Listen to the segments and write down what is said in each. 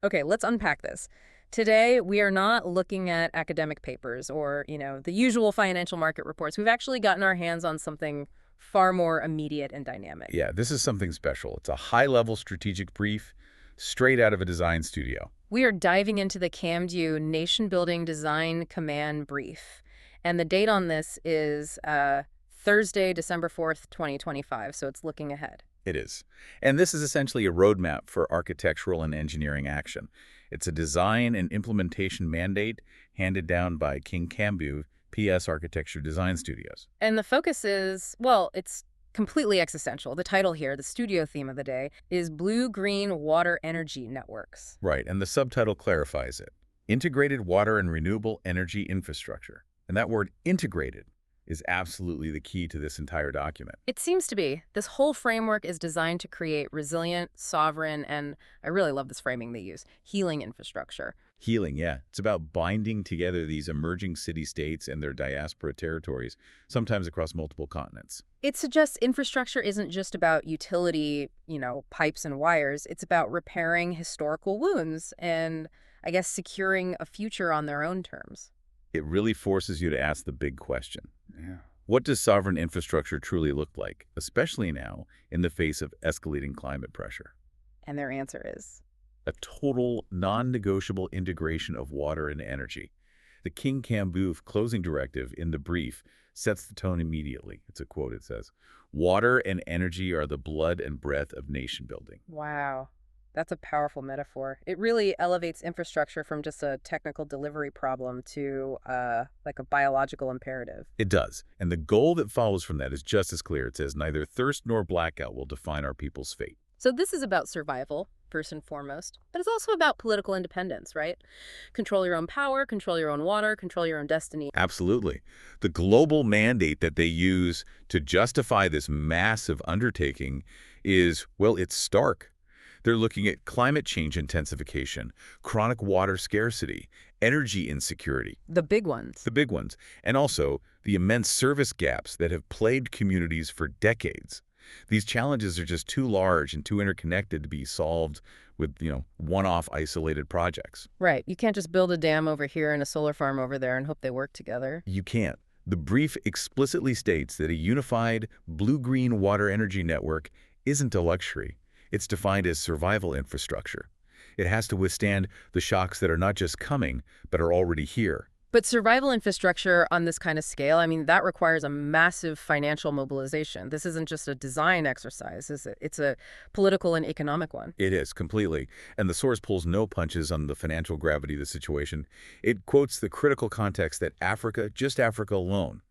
Okay, let's unpack this. Today, we are not looking at academic papers or, the usual financial market reports. We've actually gotten our hands on something far more immediate and dynamic. Yeah, this is something special. It's a high-level strategic brief straight out of a design studio. We are diving into the CAMDU Nation Building Design Command Brief. And the date on this is Thursday, December 4th, 2025, so it's looking ahead. It is. And this is essentially a roadmap for architectural and engineering action. It's a design and implementation mandate handed down by KING-KAMBUF PS Architecture Design Studios. And the focus is, well, it's completely existential. The title here, the studio theme of the day, is Blue-Green Water Energy Networks. Right, and the subtitle clarifies it. Integrated water and renewable energy infrastructure. And that word integrated is absolutely the key to this entire document. It seems to be. This whole framework is designed to create resilient, sovereign, and I really love this framing they use, healing infrastructure. Healing, yeah. It's about binding together these emerging city-states and their diaspora territories, sometimes across multiple continents. It suggests infrastructure isn't just about utility, pipes and wires. It's about repairing historical wounds and, I guess, securing a future on their own terms. It really forces you to ask the big question. Yeah. What does sovereign infrastructure truly look like, especially now in the face of escalating climate pressure? And their answer is? A total, non-negotiable integration of water and energy. The KING-KAMBUF closing directive in the brief sets the tone immediately. It's a quote, it says, "Water and energy are the blood and breath of nation building." Wow. That's a powerful metaphor. It really elevates infrastructure from just a technical delivery problem to like a biological imperative. It does. And the goal that follows from that is just as clear. It says, "Neither thirst nor blackout will define our people's fate." So this is about survival, first and foremost, but it's also about political independence, right? Control your own power, control your own water, control your own destiny. Absolutely. The global mandate that they use to justify this massive undertaking is, well, it's stark. They're looking at climate change intensification, chronic water scarcity, energy insecurity. The big ones. The big ones. And also the immense service gaps that have plagued communities for decades. These challenges are just too large and too interconnected to be solved with, one-off isolated projects. Right. You can't just build a dam over here and a solar farm over there and hope they work together. You can't. The brief explicitly states that a unified blue-green water energy network isn't a luxury. It's defined as survival infrastructure. It has to withstand the shocks that are not just coming, but are already here. But survival infrastructure on this kind of scale, I mean, that requires a massive financial mobilization. This isn't just a design exercise, is it? It's a political and economic one. It is, completely. And the source pulls no punches on the financial gravity of the situation. It quotes the critical context that Africa, just Africa alone,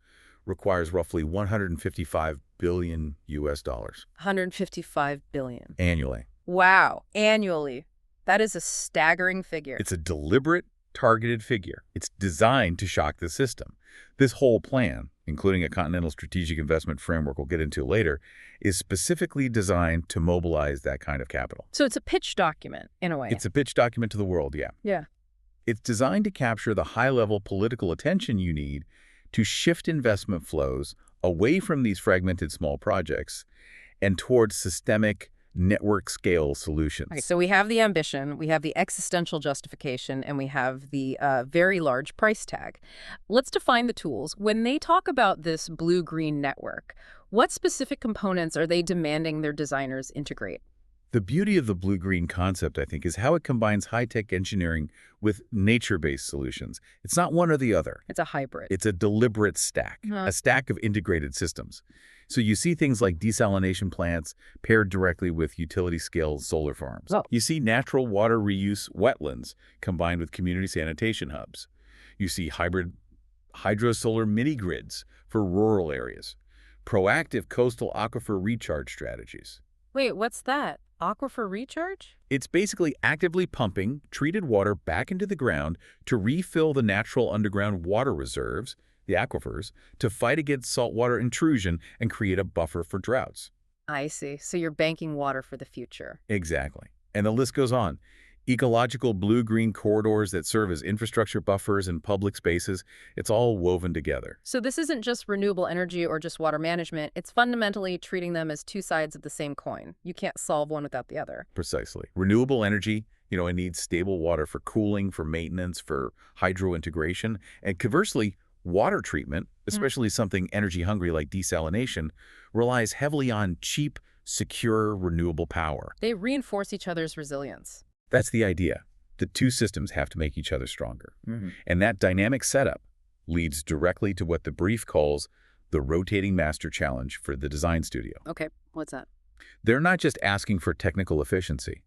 requires roughly 155 billion US dollars. 155 billion. Annually. Wow. Annually. That is a staggering figure. It's a deliberate, targeted figure. It's designed to shock the system. This whole plan, including a continental strategic investment framework we'll get into later, is specifically designed to mobilize that kind of capital. So it's a pitch document, in a way. It's a pitch document to the world, yeah. Yeah. It's designed to capture the high-level political attention you need to shift investment flows away from these fragmented small projects and towards systemic network-scale solutions. Okay, so we have the ambition, we have the existential justification, and we have the very large price tag. Let's define the tools. When they talk about this blue-green network, what specific components are they demanding their designers integrate? The beauty of the blue-green concept, I think, is how it combines high-tech engineering with nature-based solutions. It's not one or the other. It's a hybrid. It's a deliberate stack, a stack of integrated systems. So you see things like desalination plants paired directly with utility-scale solar farms. Oh. You see natural water reuse wetlands combined with community sanitation hubs. You see hybrid hydro-solar mini-grids for rural areas. Proactive coastal aquifer recharge strategies. Wait, what's that? Aquifer recharge? It's basically actively pumping treated water back into the ground to refill the natural underground water reserves, the aquifers, to fight against saltwater intrusion and create a buffer for droughts. I see. So you're banking water for the future. Exactly. And the list goes on. Ecological blue-green corridors that serve as infrastructure buffers in public spaces, it's all woven together. So this isn't just renewable energy or just water management. It's fundamentally treating them as two sides of the same coin. You can't solve one without the other. Precisely. Renewable energy It needs stable water for cooling, for maintenance, for hydro integration. And conversely, water treatment, especially something energy hungry like desalination, relies heavily on cheap, secure, renewable power. They reinforce each other's resilience. That's the idea. The two systems have to make each other stronger. And that dynamic setup leads directly to what the brief calls the rotating master challenge for the design studio. Okay, what's that? They're not just asking for technical efficiency.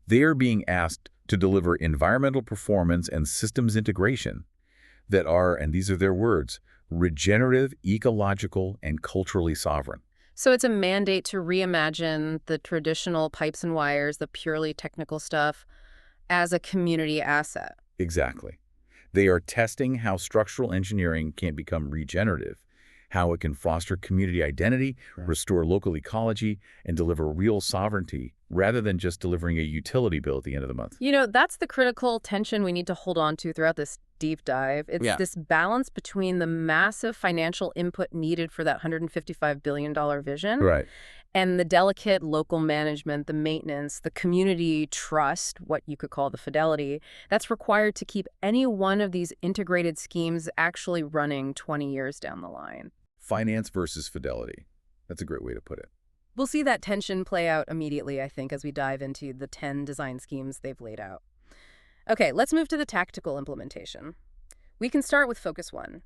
They are being asked to deliver environmental performance and systems integration that are, and these are their words, regenerative, ecological, and culturally sovereign. So it's a mandate to reimagine the traditional pipes and wires, the purely technical stuff, as a community asset. Exactly. They are testing how structural engineering can become regenerative, how it can foster community identity, restore local ecology, and deliver real sovereignty rather than just delivering a utility bill at the end of the month. That's the critical tension we need to hold on to throughout this deep dive. It's this balance between the massive financial input needed for that $155 billion vision and the delicate local management, the maintenance, the community trust, what you could call the fidelity, that's required to keep any one of these integrated schemes actually running 20 years down the line. Finance versus fidelity. That's a great way to put it. We'll see that tension play out immediately, I think, as we dive into the 10 design schemes they've laid out. Okay, let's move to the tactical implementation. We can start with Focus 1.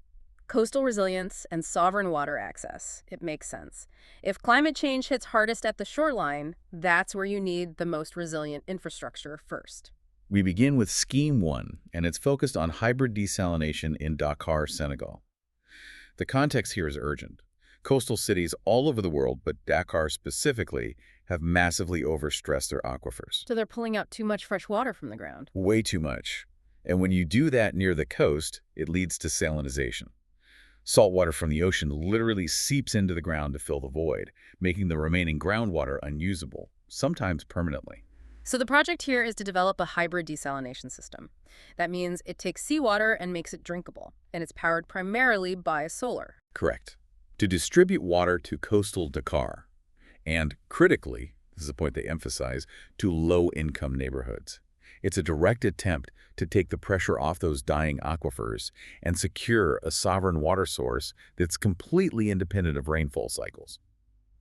Coastal resilience and sovereign water access. It makes sense. If climate change hits hardest at the shoreline, that's where you need the most resilient infrastructure first. We begin with Scheme 1, and it's focused on hybrid desalination in Dakar, Senegal. The context here is urgent. Coastal cities all over the world, but Dakar specifically, have massively overstressed their aquifers. So they're pulling out too much fresh water from the ground. Way too much. And when you do that near the coast, it leads to salinization. Salt water from the ocean literally seeps into the ground to fill the void, making the remaining groundwater unusable, sometimes permanently. So the project here is to develop a hybrid desalination system. That means it takes seawater and makes it drinkable, and it's powered primarily by solar. Correct. To distribute water to coastal Dakar, and critically, this is a point they emphasize, to low-income neighborhoods. It's a direct attempt to take the pressure off those dying aquifers and secure a sovereign water source that's completely independent of rainfall cycles.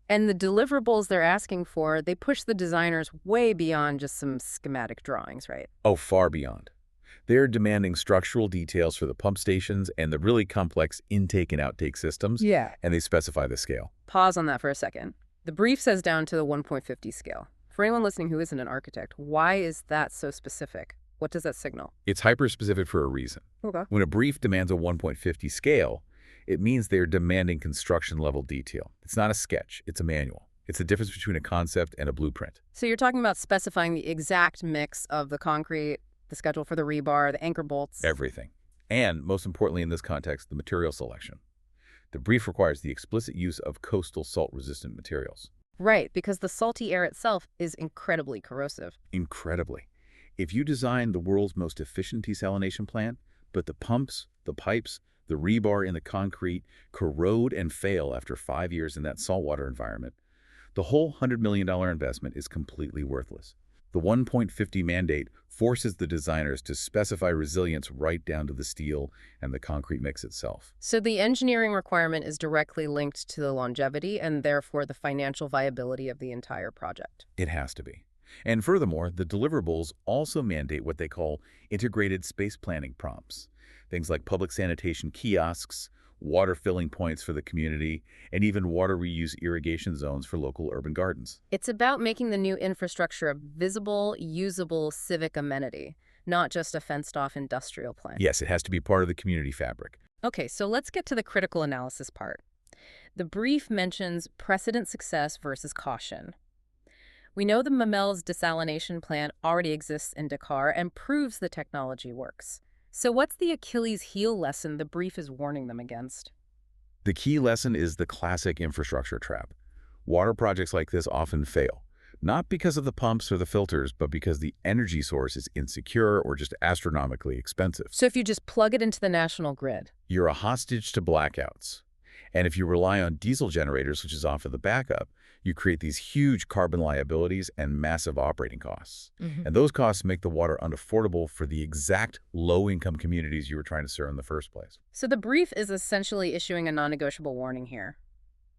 And the deliverables they're asking for, they push the designers way beyond just some schematic drawings, right? Oh, far beyond. They're demanding structural details for the pump stations and the really complex intake and outtake systems, and they specify the scale. Pause on that for a second. The brief says down to the 1.50 scale. For anyone listening who isn't an architect, why is that so specific? What does that signal? It's hyper-specific for a reason. Okay. When a brief demands a 1.50 scale, it means they're demanding construction-level detail. It's not a sketch, it's a manual. It's the difference between a concept and a blueprint. So you're talking about specifying the exact mix of the concrete, the schedule for the rebar, the anchor bolts. Everything. And, most importantly in this context, the material selection. The brief requires the explicit use of coastal salt-resistant materials. Right, because the salty air itself is incredibly corrosive. Incredibly. If you design the world's most efficient desalination plant, but the pumps, the pipes, the rebar in the concrete corrode and fail after 5 years in that saltwater environment, the whole $100 million investment is completely worthless. The 1.50 mandate forces the designers to specify resilience right down to the steel and the concrete mix itself. So the engineering requirement is directly linked to the longevity and therefore the financial viability of the entire project. It has to be. And furthermore, the deliverables also mandate what they call integrated space planning prompts. Things like public sanitation kiosks, water filling points for the community, and even water reuse irrigation zones for local urban gardens. It's about making the new infrastructure a visible, usable civic amenity, not just a fenced-off industrial plant. Yes, it has to be part of the community fabric. Okay, so let's get to the critical analysis part. The brief mentions precedent success versus caution. We know the Mamel's desalination plant already exists in Dakar and proves the technology works. So what's the Achilles heel lesson the brief is warning them against? The key lesson is the classic infrastructure trap. Water projects like this often fail, not because of the pumps or the filters, but because the energy source is insecure or just astronomically expensive. So if you just plug it into the national grid, you're a hostage to blackouts. And if you rely on diesel generators, which is often the backup, You create these huge carbon liabilities and massive operating costs. Mhm. And those costs make the water unaffordable for the exact low-income communities you were trying to serve in the first place. So the brief is essentially issuing a non-negotiable warning here.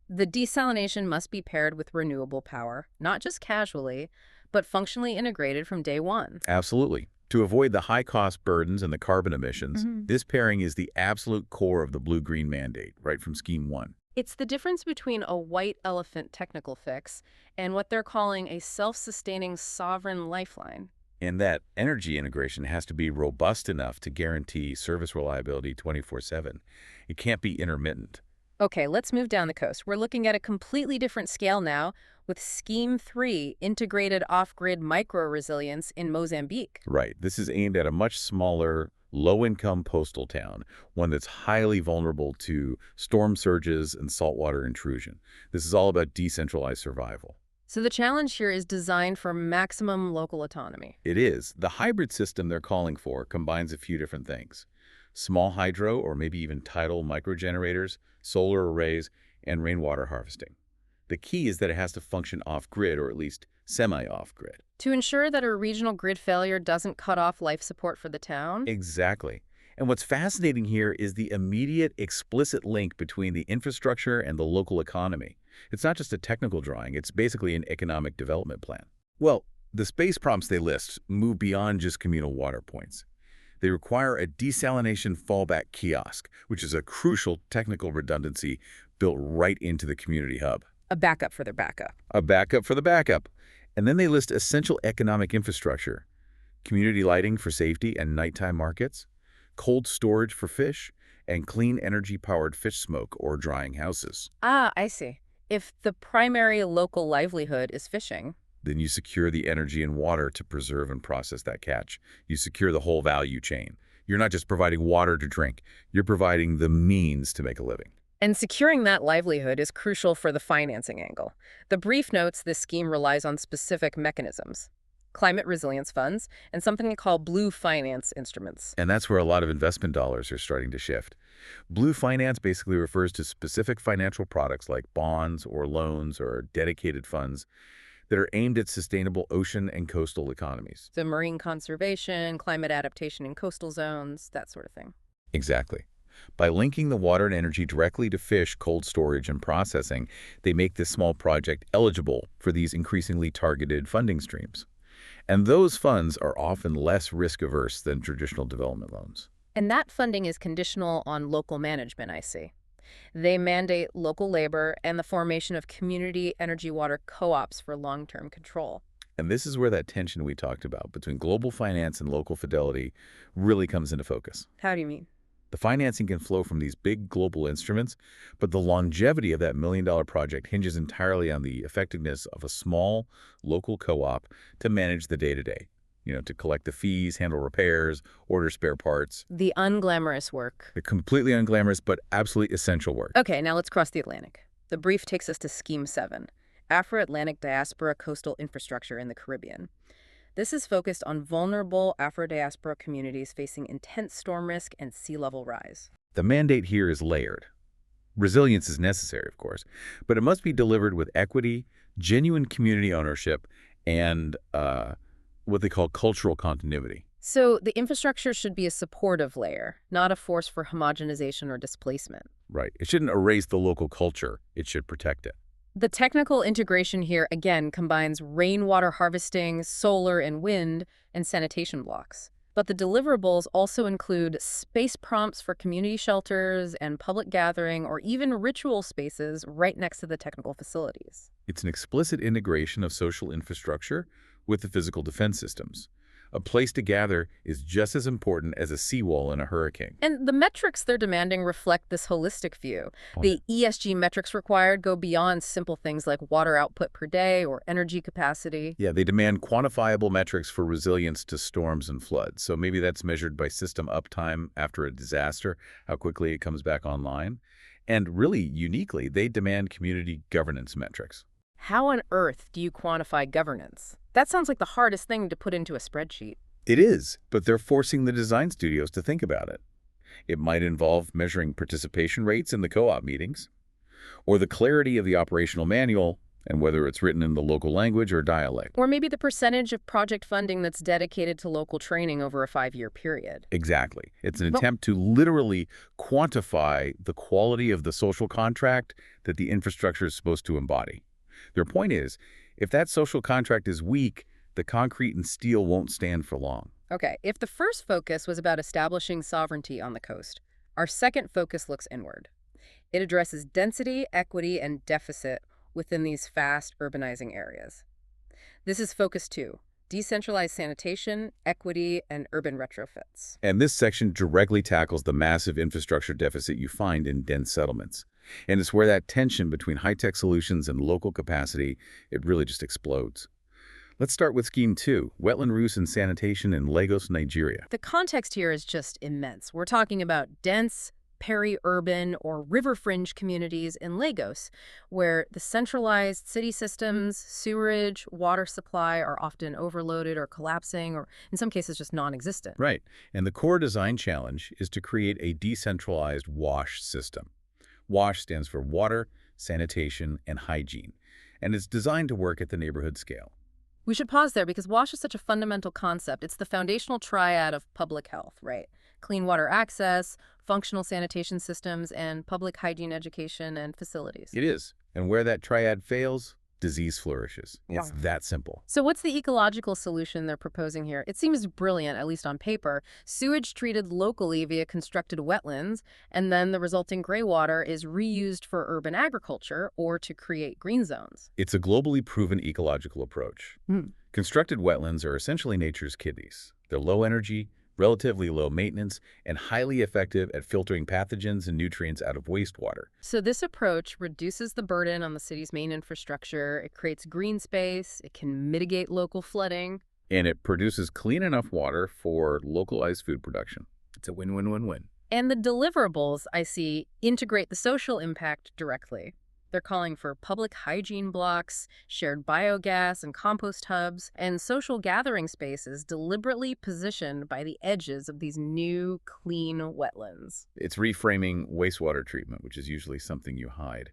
The desalination must be paired with renewable power, not just casually, but functionally integrated from day one. Absolutely. To avoid the high-cost burdens and the carbon emissions, Mhm. this pairing is the absolute core of the blue-green mandate, right from Scheme 1. It's the difference between a white elephant technical fix and what they're calling a self-sustaining sovereign lifeline. And that energy integration has to be robust enough to guarantee service reliability 24/7. It can't be intermittent. Okay, let's move down the coast. We're looking at a completely different scale now with Scheme 3, Integrated Off-Grid Micro-Resilience in Mozambique. Right. This is aimed at a much smaller, low-income coastal town, one that's highly vulnerable to storm surges and saltwater intrusion. This is all about decentralized survival. So the challenge here is designed for maximum local autonomy. It is. The hybrid system they're calling for combines a few different things. Small hydro or maybe even tidal microgenerators, solar arrays, and rainwater harvesting. The key is that it has to function off-grid or at least semi-off-grid. To ensure that a regional grid failure doesn't cut off life support for the town? Exactly. And what's fascinating here is the immediate, explicit link between the infrastructure and the local economy. It's not just a technical drawing, it's basically an economic development plan. Well, the space prompts they list move beyond just communal water points. They require a desalination fallback kiosk, which is a crucial technical redundancy built right into the community hub. A backup for their backup. A backup for the backup. And then they list essential economic infrastructure, community lighting for safety and nighttime markets, cold storage for fish, and clean energy-powered fish smoke or drying houses. Ah, I see. If the primary local livelihood is fishing. Then you secure the energy and water to preserve and process that catch. You secure the whole value chain. You're not just providing water to drink, you're providing the means to make a living. And securing that livelihood is crucial for the financing angle. The brief notes this scheme relies on specific mechanisms, climate resilience funds, and something called blue finance instruments. And that's where a lot of investment dollars are starting to shift. Blue finance basically refers to specific financial products like bonds or loans or dedicated funds that are aimed at sustainable ocean and coastal economies. So marine conservation, climate adaptation in coastal zones, that sort of thing. Exactly. By linking the water and energy directly to fish, cold storage, and processing, they make this small project eligible for these increasingly targeted funding streams. And those funds are often less risk-averse than traditional development loans. And that funding is conditional on local management, I see. They mandate local labor and the formation of community energy water co-ops for long-term control. And this is where that tension we talked about between global finance and local fidelity really comes into focus. How do you mean? The financing can flow from these big global instruments, but the longevity of that million-dollar project hinges entirely on the effectiveness of a small local co-op to manage the day-to-day. To collect the fees, handle repairs, order spare parts. The unglamorous work. The completely unglamorous but absolutely essential work. Okay, now let's cross the Atlantic. The brief takes us to Scheme 7, Afro-Atlantic Diaspora Coastal Infrastructure in the Caribbean. This is focused on vulnerable Afro-diaspora communities facing intense storm risk and sea level rise. The mandate here is layered. Resilience is necessary, of course, but it must be delivered with equity, genuine community ownership, and what they call cultural continuity. So the infrastructure should be a supportive layer, not a force for homogenization or displacement. Right. It shouldn't erase the local culture. It should protect it. The technical integration here, again, combines rainwater harvesting, solar and wind, and sanitation blocks. But the deliverables also include space prompts for community shelters and public gathering or even ritual spaces right next to the technical facilities. It's an explicit integration of social infrastructure with the physical defense systems. A place to gather is just as important as a seawall in a hurricane. And the metrics they're demanding reflect this holistic view. The ESG metrics required go beyond simple things like water output per day or energy capacity. Yeah, they demand quantifiable metrics for resilience to storms and floods. So maybe that's measured by system uptime after a disaster, how quickly it comes back online. And really uniquely, they demand community governance metrics. How on earth do you quantify governance? That sounds like the hardest thing to put into a spreadsheet. It is, but they're forcing the design studios to think about it. It might involve measuring participation rates in the co-op meetings, or the clarity of the operational manual and whether it's written in the local language or dialect. Or maybe the percentage of project funding that's dedicated to local training over a 5-year period. Exactly. It's an Well, attempt to literally quantify the quality of the social contract that the infrastructure is supposed to embody. Their point is, if that social contract is weak, the concrete and steel won't stand for long. okay, if the first focus was about establishing sovereignty on the coast, our second focus looks inward. It addresses density, equity, and deficit within these fast urbanizing areas. This is focus 2, decentralized sanitation, equity, and urban retrofits. And this section directly tackles the massive infrastructure deficit you find in dense settlements. And it's where that tension between high-tech solutions and local capacity, it really just explodes. Let's start with Scheme 2, wetland roofs and sanitation in Lagos, Nigeria. The context here is just immense. We're talking about dense, peri-urban or river fringe communities in Lagos, where the centralized city systems, sewerage, water supply are often overloaded or collapsing, or in some cases just non-existent. Right. And the core design challenge is to create a decentralized WASH system. WASH stands for water, sanitation, and hygiene, and it's designed to work at the neighborhood scale. We should pause there because WASH is such a fundamental concept. It's the foundational triad of public health, right? Clean water access, functional sanitation systems, and public hygiene education and facilities. It is. And where that triad fails, disease flourishes. It's Wow. that simple. So what's the ecological solution they're proposing here? It seems brilliant, at least on paper. Sewage treated locally via constructed wetlands, and then the resulting gray water is reused for urban agriculture or to create green zones. It's a globally proven ecological approach. Hmm. Constructed wetlands are essentially nature's kidneys. They're low energy, relatively low maintenance, and highly effective at filtering pathogens and nutrients out of wastewater. So this approach reduces the burden on the city's main infrastructure, it creates green space, it can mitigate local flooding. And it produces clean enough water for localized food production. It's a win-win-win-win. And the deliverables, I see, integrate the social impact directly. They're calling for public hygiene blocks, shared biogas and compost hubs, and social gathering spaces deliberately positioned by the edges of these new, clean wetlands. It's reframing wastewater treatment, which is usually something you hide,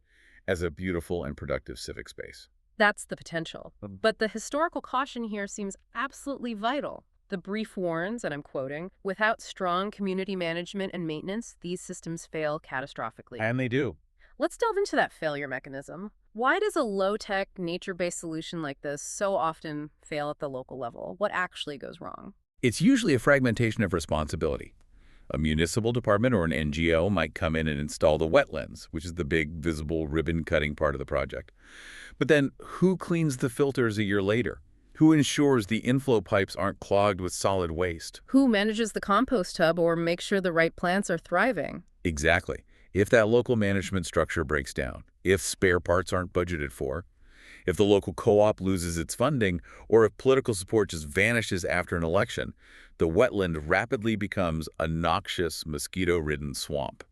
as a beautiful and productive civic space. That's the potential. But the historical caution here seems absolutely vital. The brief warns, and I'm quoting, "Without strong community management and maintenance, these systems fail catastrophically." And they do. Let's delve into that failure mechanism. Why does a low-tech, nature-based solution like this so often fail at the local level? What actually goes wrong? It's usually a fragmentation of responsibility. A municipal department or an NGO might come in and install the wetlands, which is the big, visible, ribbon-cutting part of the project. But then, who cleans the filters a year later? Who ensures the inflow pipes aren't clogged with solid waste? Who manages the compost hub or makes sure the right plants are thriving? Exactly. If that local management structure breaks down, if spare parts aren't budgeted for, if the local co-op loses its funding, or if political support just vanishes after an election, the wetland rapidly becomes a noxious, mosquito-ridden swamp.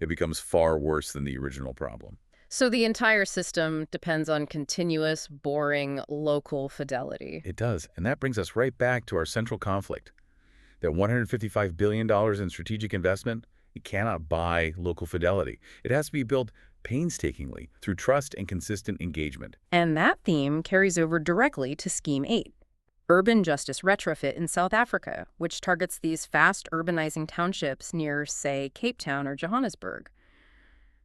It becomes far worse than the original problem. So the entire system depends on continuous, boring, local fidelity. It does, and that brings us right back to our central conflict. That $155 billion in strategic investment, it cannot buy local fidelity. It has to be built painstakingly through trust and consistent engagement. And that theme carries over directly to Scheme 8, Urban Justice Retrofit in South Africa, which targets these fast urbanizing townships near, say, Cape Town or Johannesburg.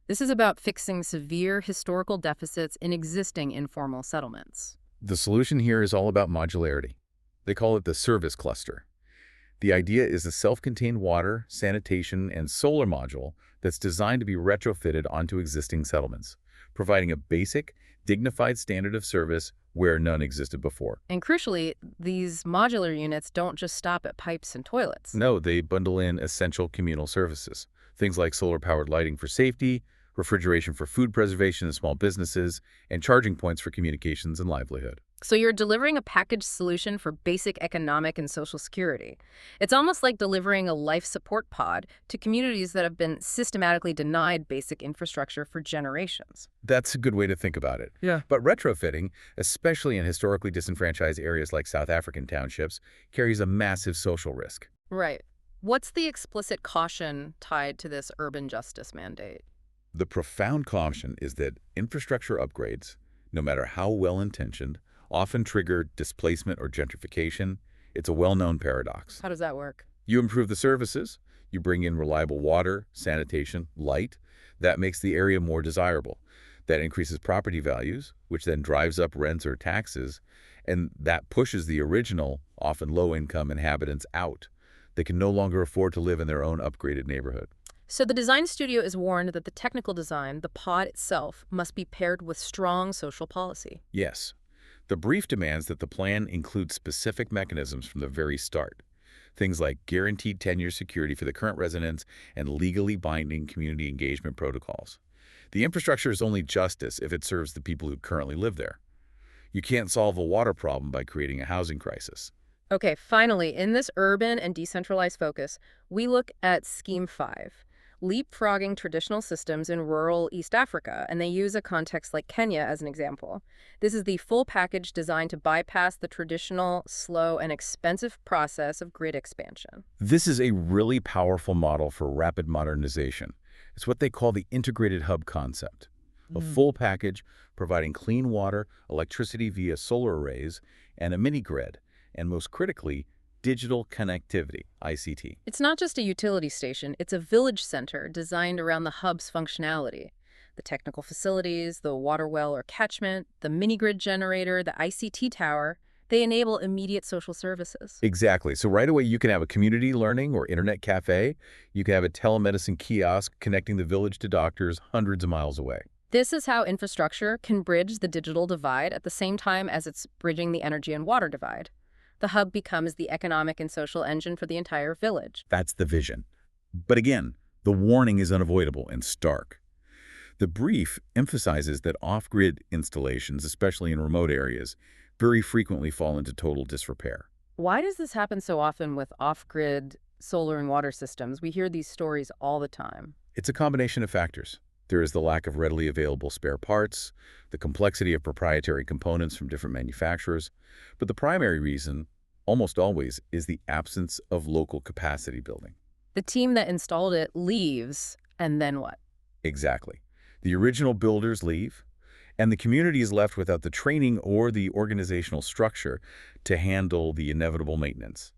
This is about fixing severe historical deficits in existing informal settlements. The solution here is all about modularity. They call it the service cluster. The idea is a self-contained water, sanitation, and solar module that's designed to be retrofitted onto existing settlements, providing a basic, dignified standard of service where none existed before. And crucially, these modular units don't just stop at pipes and toilets. No, they bundle in essential communal services, things like solar-powered lighting for safety, refrigeration for food preservation in small businesses, and charging points for communications and livelihood. So you're delivering a packaged solution for basic economic and social security. It's almost like delivering a life support pod to communities that have been systematically denied basic infrastructure for generations. That's a good way to think about it. Yeah. But retrofitting, especially in historically disenfranchised areas like South African townships, carries a massive social risk. Right. What's the explicit caution tied to this urban justice mandate? The profound caution is that infrastructure upgrades, no matter how well-intentioned, often trigger displacement or gentrification. It's a well-known paradox. How does that work? You improve the services, you bring in reliable water, sanitation, light. That makes the area more desirable. That increases property values, which then drives up rents or taxes, and that pushes the original, often low-income inhabitants out. They can no longer afford to live in their own upgraded neighborhood. So the design studio is warned that the technical design, the pod itself, must be paired with strong social policy. Yes, the brief demands that the plan include specific mechanisms from the very start. Things like guaranteed tenure security for the current residents and legally binding community engagement protocols. The infrastructure is only justice if it serves the people who currently live there. You can't solve a water problem by creating a housing crisis. Okay, finally, in this urban and decentralized focus, we look at Scheme 5, leapfrogging traditional systems in rural East Africa, and they use a context like Kenya as an example. This is the full package designed to bypass the traditional, slow, and expensive process of grid expansion. This is a really powerful model for rapid modernization. It's what they call the integrated hub concept. A full package providing clean water, electricity via solar arrays, and a mini-grid, and most critically, digital connectivity, ICT. It's not just a utility station, it's a village center designed around the hub's functionality. The technical facilities, the water well or catchment, the mini-grid generator, the ICT tower, they enable immediate social services. Exactly. So right away, you can have a community learning or internet cafe. You can have a telemedicine kiosk connecting the village to doctors hundreds of miles away. This is how infrastructure can bridge the digital divide at the same time as it's bridging the energy and water divide. The hub becomes the economic and social engine for the entire village. That's the vision. But again, the warning is unavoidable and stark. The brief emphasizes that off-grid installations, especially in remote areas, very frequently fall into total disrepair. Why does this happen so often with off-grid solar and water systems? We hear these stories all the time. It's a combination of factors. There is the lack of readily available spare parts, the complexity of proprietary components from different manufacturers, but the primary reason, almost always, is the absence of local capacity building. The team that installed it leaves, and then what? Exactly. The original builders leave, and the community is left without the training or the organizational structure to handle the inevitable maintenance.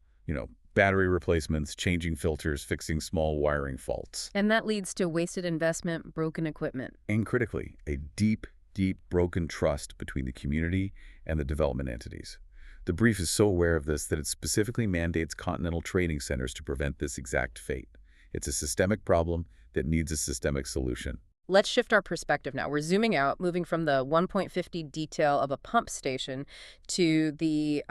Battery replacements, changing filters, fixing small wiring faults. And that leads to wasted investment, broken equipment. And critically, a deep, deep broken trust between the community and the development entities. The brief is so aware of this that it specifically mandates continental training centers to prevent this exact fate. It's a systemic problem that needs a systemic solution. Let's shift our perspective now. We're zooming out, moving from the 1.50 detail of a pump station to the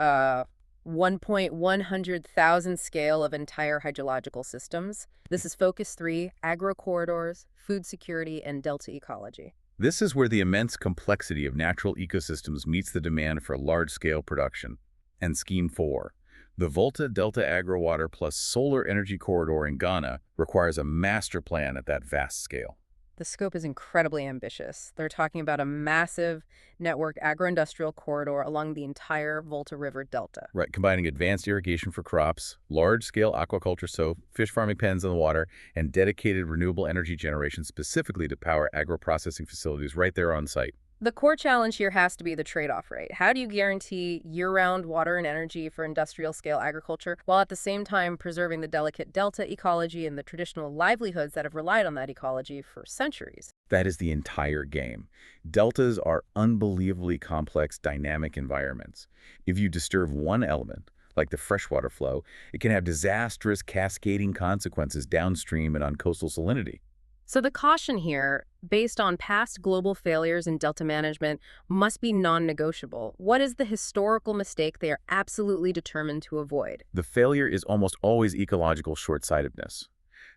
1,100,000 scale of entire hydrological systems. This is Focus 3, agro-corridors, food security, and delta ecology. This is where the immense complexity of natural ecosystems meets the demand for large-scale production. And Scheme 4, the Volta-Delta Agro-Water plus Solar Energy Corridor in Ghana, requires a master plan at that vast scale. The scope is incredibly ambitious. They're talking about a massive network agro-industrial corridor along the entire Volta River Delta. Right, combining advanced irrigation for crops, large-scale aquaculture, so fish farming pens in the water, and dedicated renewable energy generation specifically to power agro-processing facilities right there on site. The core challenge here has to be the trade-off rate. How do you guarantee year-round water and energy for industrial-scale agriculture while at the same time preserving the delicate delta ecology and the traditional livelihoods that have relied on that ecology for centuries? That is the entire game. Deltas are unbelievably complex, dynamic environments. If you disturb one element, like the freshwater flow, it can have disastrous cascading consequences downstream and on coastal salinity. So the caution here, based on past global failures in delta management, must be non-negotiable. What is the historical mistake they are absolutely determined to avoid? The failure is almost always ecological short-sightedness.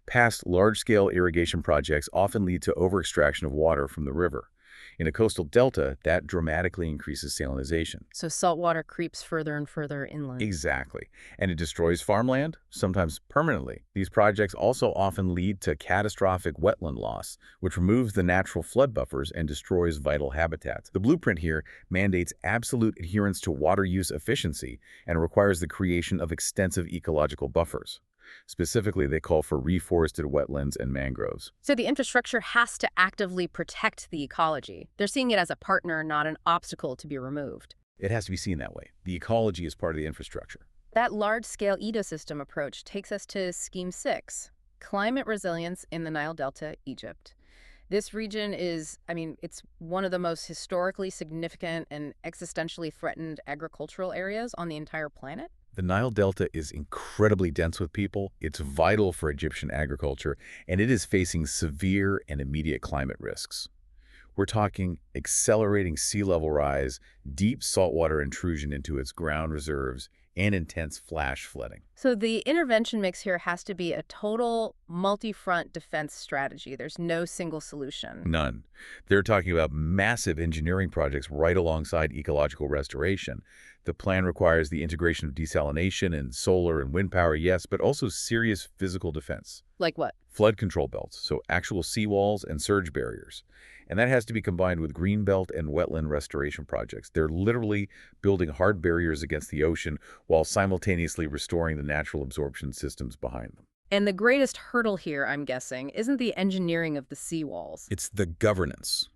Past large-scale irrigation projects often lead to overextraction of water from the river. In a coastal delta, that dramatically increases salinization. So saltwater creeps further and further inland. Exactly. And it destroys farmland, sometimes permanently. These projects also often lead to catastrophic wetland loss, which removes the natural flood buffers and destroys vital habitats. The blueprint here mandates absolute adherence to water use efficiency and requires the creation of extensive ecological buffers. Specifically, they call for reforested wetlands and mangroves. So the infrastructure has to actively protect the ecology. They're seeing it as a partner, not an obstacle to be removed. It has to be seen that way. The ecology is part of the infrastructure. That large-scale ecosystem approach takes us to Scheme 6, climate resilience in the Nile Delta, Egypt. This region is, it's one of the most historically significant and existentially threatened agricultural areas on the entire planet. The Nile Delta is incredibly dense with people. It's vital for Egyptian agriculture, and it is facing severe and immediate climate risks. We're talking accelerating sea level rise, deep saltwater intrusion into its ground reserves, and intense flash flooding. So the intervention mix here has to be a total multi-front defense strategy. There's no single solution. None. They're talking about massive engineering projects right alongside ecological restoration. The plan requires the integration of desalination and solar and wind power, yes, but also serious physical defense. Like what? Flood control belts, so actual seawalls and surge barriers. And that has to be combined with greenbelt and wetland restoration projects. They're literally building hard barriers against the ocean while simultaneously restoring the natural absorption systems behind them. And the greatest hurdle here, I'm guessing, isn't the engineering of the seawalls. It's the governance.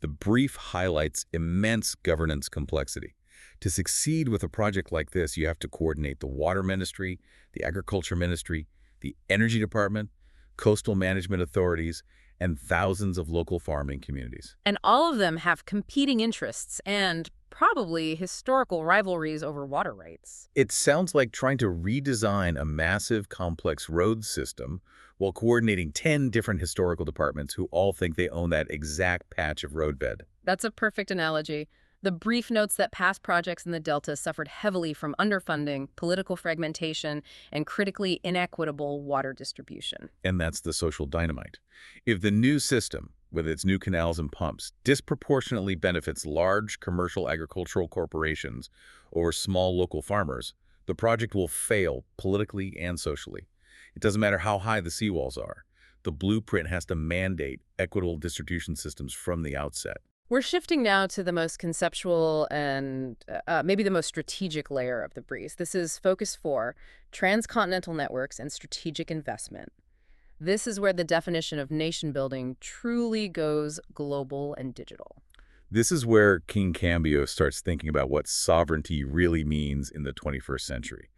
The brief highlights immense governance complexity. To succeed with a project like this, you have to coordinate the water ministry, the agriculture ministry, the energy department, coastal management authorities, and thousands of local farming communities. And all of them have competing interests and probably historical rivalries over water rights. It sounds like trying to redesign a massive, complex road system while coordinating 10 different historical departments who all think they own that exact patch of roadbed. That's a perfect analogy. The brief notes that past projects in the Delta suffered heavily from underfunding, political fragmentation, and critically inequitable water distribution. And that's the social dynamite. If the new system, with its new canals and pumps, disproportionately benefits large commercial agricultural corporations over small local farmers, the project will fail politically and socially. It doesn't matter how high the seawalls are. The blueprint has to mandate equitable distribution systems from the outset. We're shifting now to the most conceptual and maybe the most strategic layer of the brief. This is Focus 4, Transcontinental Networks and Strategic Investment. This is where the definition of nation building truly goes global and digital. This is where KING-KAMBUF starts thinking about what sovereignty really means in the 21st century.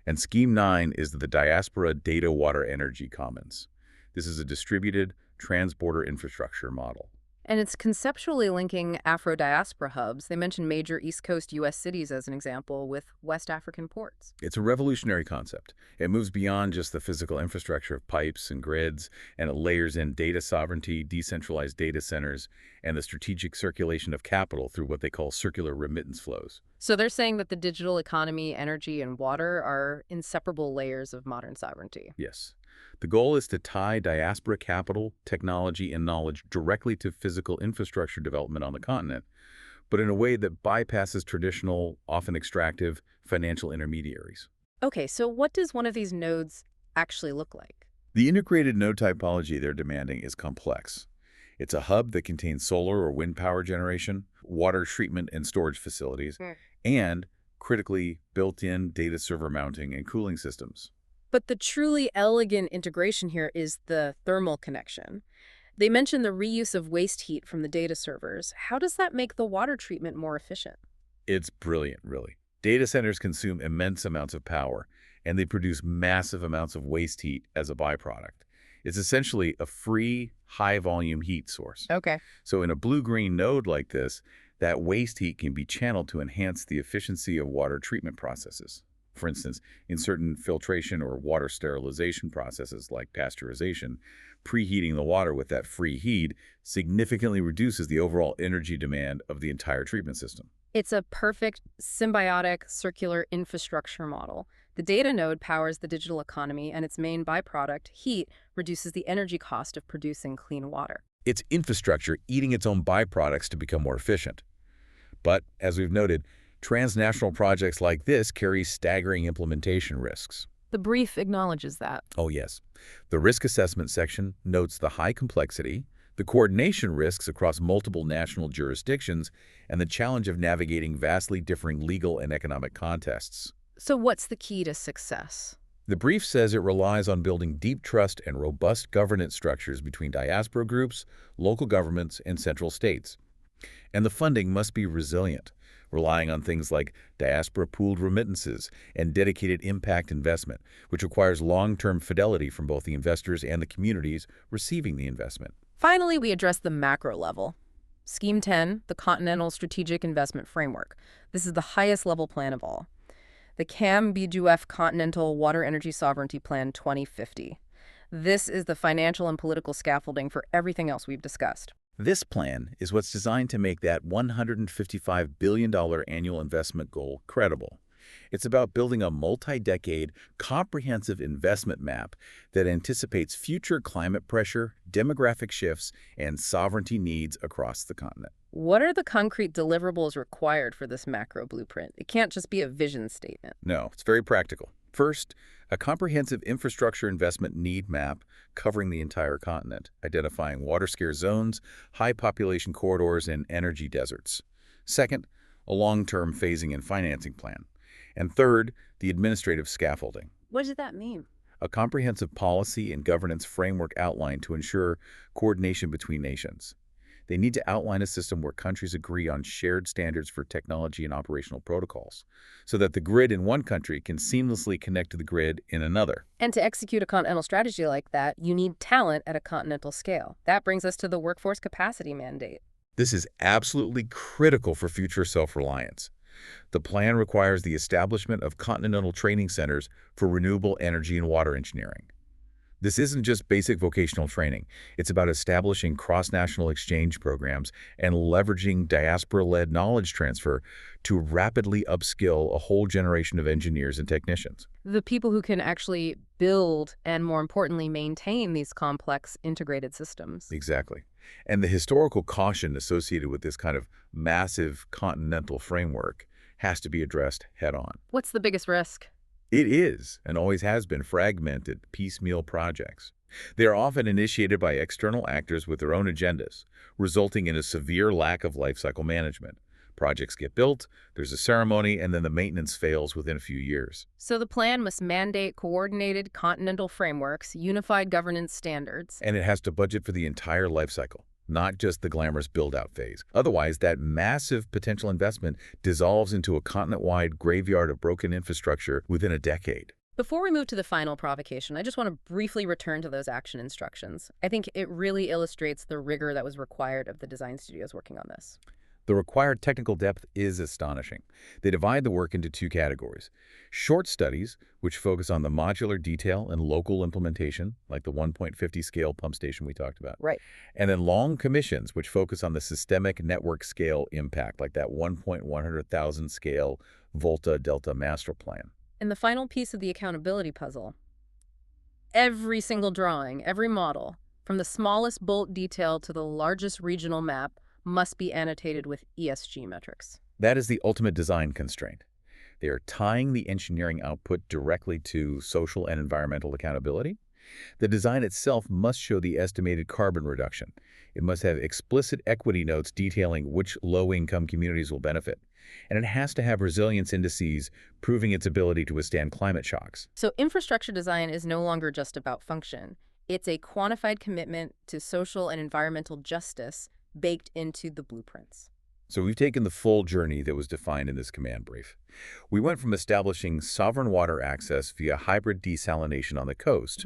And Scheme 9 is the Diaspora Data Water Energy Commons. This is a distributed transborder infrastructure model. And it's conceptually linking Afro-diaspora hubs. They mention major East Coast U.S. cities as an example with West African ports. It's a revolutionary concept. It moves beyond just the physical infrastructure of pipes and grids, and it layers in data sovereignty, decentralized data centers, and the strategic circulation of capital through what they call circular remittance flows. So they're saying that the digital economy, energy, and water are inseparable layers of modern sovereignty. Yes. The goal is to tie diaspora capital, technology, and knowledge directly to physical infrastructure development on the continent, but in a way that bypasses traditional, often extractive, financial intermediaries. Okay, so what does one of these nodes actually look like? The integrated node typology they're demanding is complex. It's a hub that contains solar or wind power generation, water treatment and storage facilities, and, critically, built-in data server mounting and cooling systems. But the truly elegant integration here is the thermal connection. They mention the reuse of waste heat from the data servers. How does that make the water treatment more efficient? It's brilliant, really. Data centers consume immense amounts of power, and they produce massive amounts of waste heat as a byproduct. It's essentially a free, high-volume heat source. Okay. So in a blue-green node like this, that waste heat can be channeled to enhance the efficiency of water treatment processes. For instance, in certain filtration or water sterilization processes like pasteurization, preheating the water with that free heat significantly reduces the overall energy demand of the entire treatment system. It's a perfect symbiotic circular infrastructure model. The data node powers the digital economy, and its main byproduct, heat, reduces the energy cost of producing clean water. It's infrastructure eating its own byproducts to become more efficient. But, as we've noted, transnational projects like this carry staggering implementation risks. The brief acknowledges that. Oh, yes. The risk assessment section notes the high complexity, the coordination risks across multiple national jurisdictions, and the challenge of navigating vastly differing legal and economic contexts. So what's the key to success? The brief says it relies on building deep trust and robust governance structures between diaspora groups, local governments, and central states. And the funding must be resilient, relying on things like diaspora pooled remittances and dedicated impact investment, which requires long-term fidelity from both the investors and the communities receiving the investment. Finally, we address the macro level. Scheme 10, the Continental Strategic Investment Framework. This is the highest level plan of all. The KING-KAMBUF Continental Water Energy Sovereignty Plan 2050. This is the financial and political scaffolding for everything else we've discussed. This plan is what's designed to make that $155 billion annual investment goal credible. It's about building a multi-decade, comprehensive investment map that anticipates future climate pressure, demographic shifts, and sovereignty needs across the continent. What are the concrete deliverables required for this macro blueprint? It can't just be a vision statement. No, it's very practical. First, a comprehensive infrastructure investment need map covering the entire continent, identifying water-scarce zones, high population corridors, and energy deserts. Second, a long-term phasing and financing plan. And third, the administrative scaffolding. What does that mean? A comprehensive policy and governance framework outlined to ensure coordination between nations. They need to outline a system where countries agree on shared standards for technology and operational protocols, so that the grid in one country can seamlessly connect to the grid in another. And to execute a continental strategy like that, you need talent at a continental scale. That brings us to the workforce capacity mandate. This is absolutely critical for future self-reliance. The plan requires the establishment of continental training centers for renewable energy and water engineering. This isn't just basic vocational training. It's about establishing cross-national exchange programs and leveraging diaspora-led knowledge transfer to rapidly upskill a whole generation of engineers and technicians. The people who can actually build and, more importantly, maintain these complex integrated systems. Exactly. And the historical caution associated with this kind of massive continental framework has to be addressed head-on. What's the biggest risk? It is, and always has been, fragmented, piecemeal projects. They are often initiated by external actors with their own agendas, resulting in a severe lack of lifecycle management. Projects get built, there's a ceremony, and then the maintenance fails within a few years. So the plan must mandate coordinated continental frameworks, unified governance standards. And it has to budget for the entire lifecycle, not just the glamorous build-out phase. Otherwise, that massive potential investment dissolves into a continent-wide graveyard of broken infrastructure within a decade. Before we move to the final provocation, I just want to briefly return to those action instructions. I think it really illustrates the rigor that was required of the design studios working on this. The required technical depth is astonishing. They divide the work into two categories. Short studies, which focus on the modular detail and local implementation, like the 1.50 scale pump station we talked about. Right. And then long commissions, which focus on the systemic network scale impact, like that 1.100,000 scale Volta Delta master plan. And the final piece of the accountability puzzle. Every single drawing, every model, from the smallest bolt detail to the largest regional map, must be annotated with ESG metrics. That is the ultimate design constraint. They are tying the engineering output directly to social and environmental accountability. The design itself must show the estimated carbon reduction. It must have explicit equity notes detailing which low-income communities will benefit. And it has to have resilience indices proving its ability to withstand climate shocks. So infrastructure design is no longer just about function. It's a quantified commitment to social and environmental justice baked into the blueprints. So we've taken the full journey that was defined in this command brief. We went from establishing sovereign water access via hybrid desalination on the coast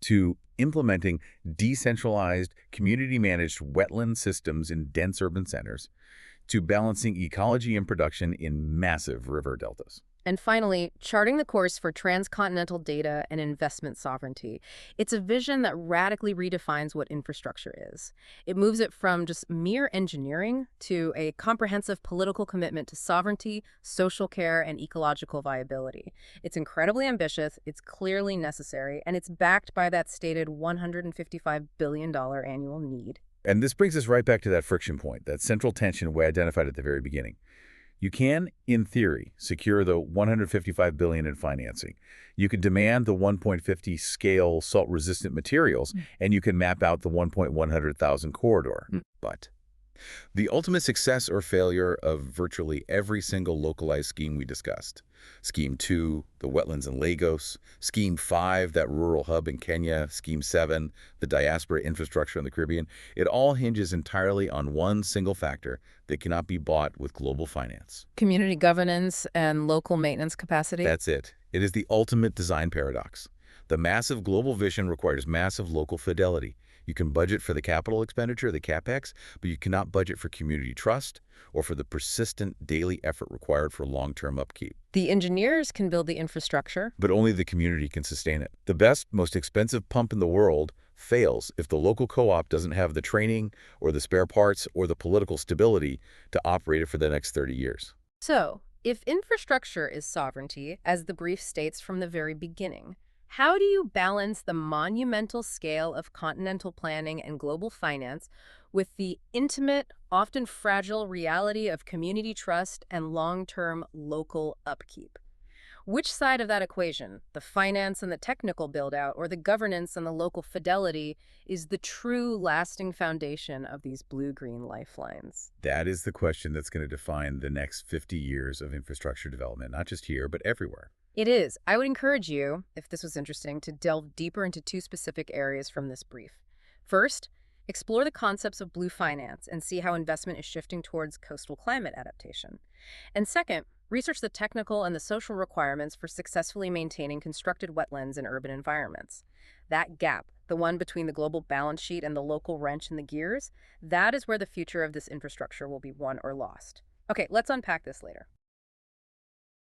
to implementing decentralized, community-managed wetland systems in dense urban centers, to balancing ecology and production in massive river deltas. And finally, charting the course for transcontinental data and investment sovereignty. It's a vision that radically redefines what infrastructure is. It moves it from just mere engineering to a comprehensive political commitment to sovereignty, social care, and ecological viability. It's incredibly ambitious, it's clearly necessary, and it's backed by that stated $155 billion annual need. And this brings us right back to that friction point, that central tension we identified at the very beginning. You can, in theory, secure the $155 billion in financing. You can demand the 1.50 scale salt-resistant materials, and you can map out the 1.100,000 corridor. But the ultimate success or failure of virtually every single localized scheme we discussed Scheme 2, the wetlands in Lagos. Scheme 5, that rural hub in Kenya. Scheme 7, the diaspora infrastructure in the Caribbean. It all hinges entirely on one single factor that cannot be bought with global finance. Community governance and local maintenance capacity? That's it. It is the ultimate design paradox. The massive global vision requires massive local fidelity. You can budget for the capital expenditure, the CapEx, but you cannot budget for community trust or for the persistent daily effort required for long-term upkeep. The engineers can build the infrastructure. But only the community can sustain it. The best, most expensive pump in the world fails if the local co-op doesn't have the training or the spare parts or the political stability to operate it for the next 30 years. So, if infrastructure is sovereignty, as the brief states from the very beginning, how do you balance the monumental scale of continental planning and global finance with the intimate, often fragile reality of community trust and long-term local upkeep? Which side of that equation, the finance and the technical build-out, or the governance and the local fidelity, is the true lasting foundation of these blue-green lifelines? That is the question that's going to define the next 50 years of infrastructure development, not just here, but everywhere. It is. I would encourage you, if this was interesting, to delve deeper into two specific areas from this brief. First, explore the concepts of blue finance and see how investment is shifting towards coastal climate adaptation. And second, research the technical and the social requirements for successfully maintaining constructed wetlands in urban environments. That gap, the one between the global balance sheet and the local wrench in the gears, that is where the future of this infrastructure will be won or lost. Okay, let's unpack this later.